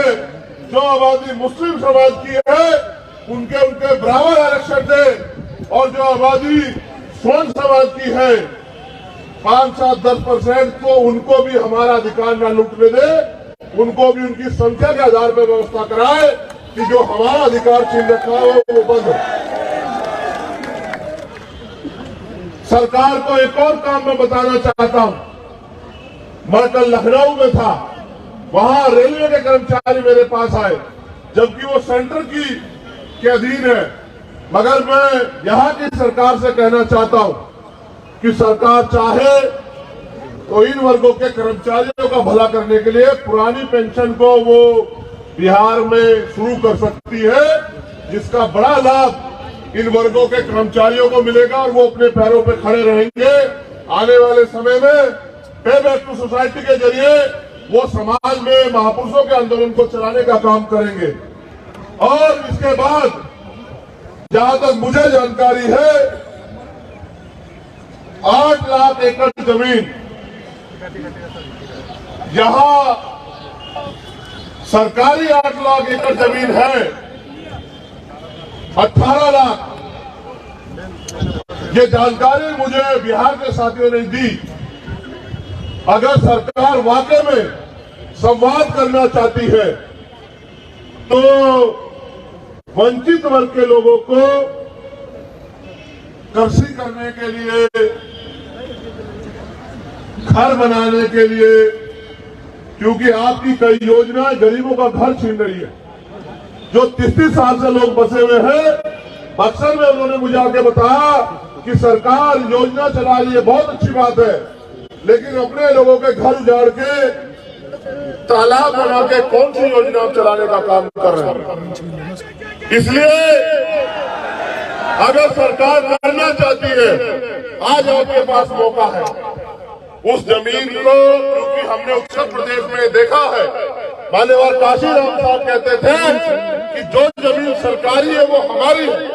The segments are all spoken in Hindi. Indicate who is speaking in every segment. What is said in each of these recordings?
Speaker 1: है, जो आबादी मुस्लिम समाज की है उनके बराबर आरक्षण दे, और जो आबादी स्वर्ण समाज की है 5-7-10% को उनको भी हमारा अधिकार न लूटने दे, उनको भी उनकी संख्या के आधार पर व्यवस्था कराए कि जो हमारा अधिकार छीन रखा है वो बंद हो। सरकार को एक और काम मैं बताना चाहता हूं। मैं कल लखनऊ में था, वहां रेलवे के कर्मचारी मेरे पास आए, जबकि वो सेंटर के अधीन है, मगर मैं यहां की सरकार से कहना चाहता हूं कि सरकार चाहे तो इन वर्गों के कर्मचारियों का भला करने के लिए पुरानी पेंशन को वो बिहार में शुरू कर सकती है, जिसका बड़ा लाभ इन वर्गों के कर्मचारियों को मिलेगा और वो अपने पैरों पर खड़े रहेंगे। आने वाले समय में पे बैक टू सोसाइटी के जरिए वो समाज में महापुरुषों के आंदोलन को चलाने का काम करेंगे। और इसके बाद जहां तक मुझे जानकारी है 8 लाख एकड़ जमीन यहां सरकारी 8 लाख एकड़ जमीन है, 18 लाख, ये जानकारी मुझे बिहार के साथियों ने दी। अगर सरकार वाकई में संवाद करना चाहती है तो वंचित वर्ग के लोगों को कृषि करने के लिए, घर बनाने के लिए, क्योंकि आपकी कई योजनाएं गरीबों का घर छीन रही है। जो 30 साल से लोग बसे हुए हैं, अक्सर में उन्होंने मुझे आके बताया कि सरकार योजना चला रही है, बहुत अच्छी बात है, लेकिन अपने लोगों के घर उजाड़ के तालाब बना के कौन सी योजना चलाने का काम कर रहे हैं। इसलिए अगर सरकार करना चाहती है, आज आपके पास मौका है। उस जमीन को, क्योंकि हमने उत्तर प्रदेश में देखा है, मान्यवर काशीराम साहब कहते थे कि जो जमीन सरकारी है वो हमारी है,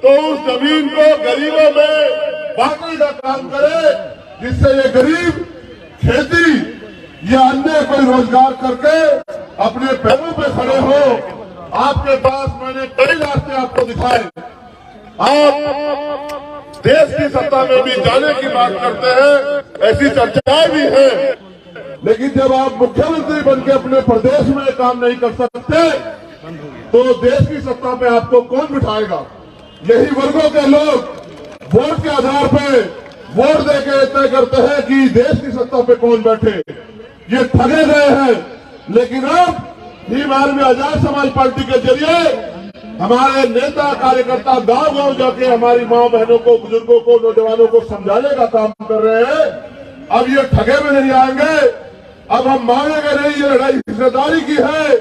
Speaker 1: तो उस जमीन को गरीबों में बांटने का काम करे, जिससे ये गरीब खेती या अन्य कोई रोजगार करके अपने पैरों पे खड़े हो। आपके पास मैंने कई रास्ते आपको दिखाए। आप देश की सत्ता में भी जाने की बात करते हैं, ऐसी चर्चाएं भी हैं, लेकिन जब आप मुख्यमंत्री बनकर अपने प्रदेश में काम नहीं कर सकते तो देश की सत्ता पे आपको कौन बिठाएगा। यही वर्गों के लोग वोट के आधार पे वोट देके तय करते हैं कि देश की सत्ता पे कौन बैठे। ये ठगे गए हैं, लेकिन अब भीम आर्मी आजाद समाज पार्टी के जरिए हमारे नेता कार्यकर्ता गांव-गांव जाके हमारी माँ बहनों को, बुजुर्गों को, नौजवानों को समझाने का काम कर रहे हैं। अब ये ठगे में नहीं आएंगे, अब हम मानेंगे नहीं, ये लड़ाई हिस्सेदारी की है।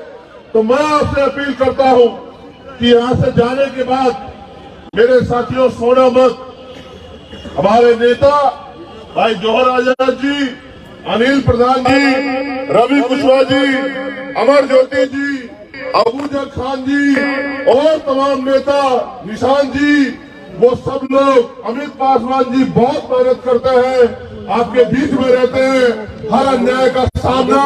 Speaker 1: तो मैं आपसे अपील करता हूं कि यहां से जाने के बाद मेरे साथियों सोना मत। हमारे नेता भाई जौहर आजाद जी, अनिल प्रधान जी, रवि कुशवाहा जी, अमर ज्योति जी, अबूजर खान जी और तमाम नेता, निशान जी, वो सब लोग, अमित पासवान जी बहुत मेहनत करते हैं, आपके बीच में रहते हैं, हर अन्याय का सामना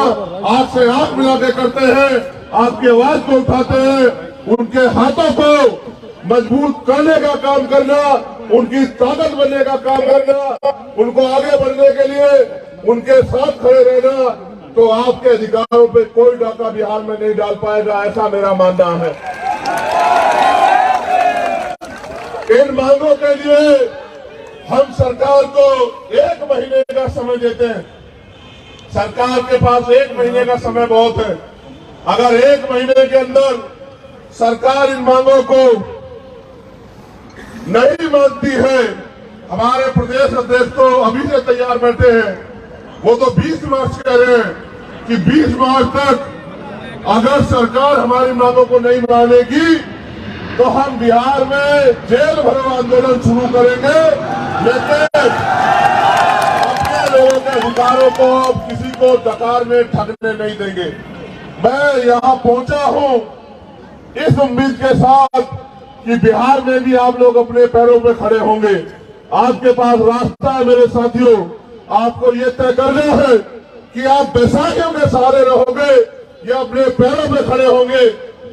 Speaker 1: आंख से आंख मिला के करते हैं, आपकी आवाज को उठाते हैं, उनके हाथों को मजबूत करने का काम करना, उनकी ताकत बनने का काम करना, उनको आगे बढ़ने के लिए उनके साथ खड़े रहना, तो आपके अधिकारों पे कोई डाका बिहार में नहीं डाल पाएगा, ऐसा मेरा मानना है। इन मांगों के लिए हम सरकार को 1 महीने का समय देते हैं। सरकार के पास 1 महीने का समय बहुत है। अगर 1 महीने के अंदर सरकार इन मांगों को नहीं मानती है, हमारे प्रदेश अध्यक्ष तो अभी से तैयार बैठे हैं, वो तो 20 मार्च कह रहे हैं कि 20 मार्च तक अगर सरकार हमारी मांगों को नहीं मानेगी तो हम बिहार में जेल भरो आंदोलन शुरू करेंगे, लेकिन अपने लोगों के अधिकारों को किसी को डकार में ठगने नहीं देंगे। मैं यहाँ पहुंचा हूँ इस उम्मीद के साथ कि बिहार में भी आप लोग अपने पैरों पे खड़े होंगे। आपके पास रास्ता है मेरे साथियों, आपको ये तय करना है कि आप बैसाखियों के सहारे रहोगे ये अपने पैरों पे खड़े होंगे।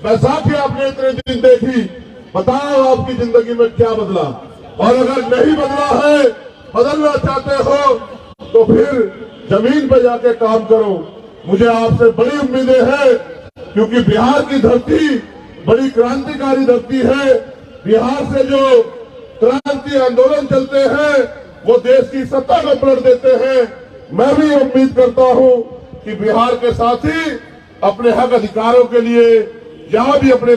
Speaker 1: बैसाखी आपने इतने दिन देखी, बताओ आपकी जिंदगी में क्या बदला? और अगर नहीं बदला है, बदलना चाहते हो तो फिर जमीन पे जाके काम करो। मुझे आपसे बड़ी उम्मीदें हैं, क्योंकि बिहार की धरती बड़ी क्रांतिकारी धरती है। बिहार से जो क्रांति आंदोलन चलते हैं वो देश की सत्ता को पलट देते हैं। मैं भी उम्मीद करता हूं कि बिहार के साथी अपने हक अधिकारों के लिए जहां भी अपने